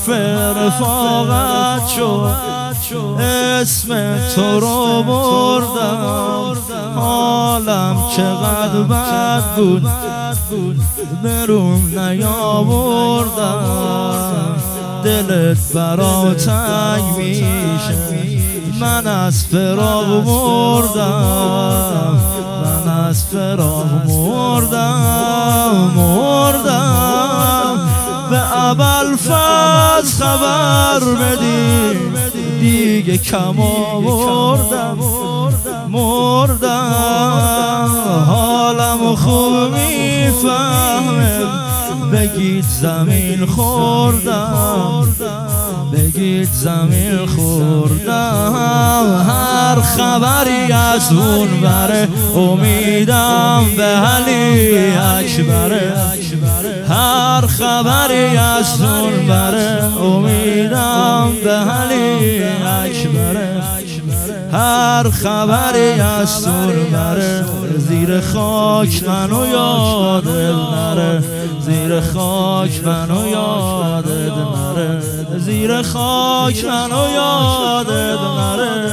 حرف رفاقت شد، اسم تو رو بردم. حالم چقدر بد بود، بروم نیاوردم. دلت برا تنگ میشه، من از فراق مردم، من از فراق مردم. به ابوالفضل خبر بدی، دیگه کم آوردم، مردم. حالم خوب میفهمه، بگید زمین خوردم، بگید زمین خوردم. هر خبری از اون بره، امیدم به علی اکبره. هر خبری از اون بره، امیدم به علی اکبره. هر خبری از اون بره، زیر خاک منو یادت نره، زیر خاک منو یادت نره، زیر خاک منو یادت نره.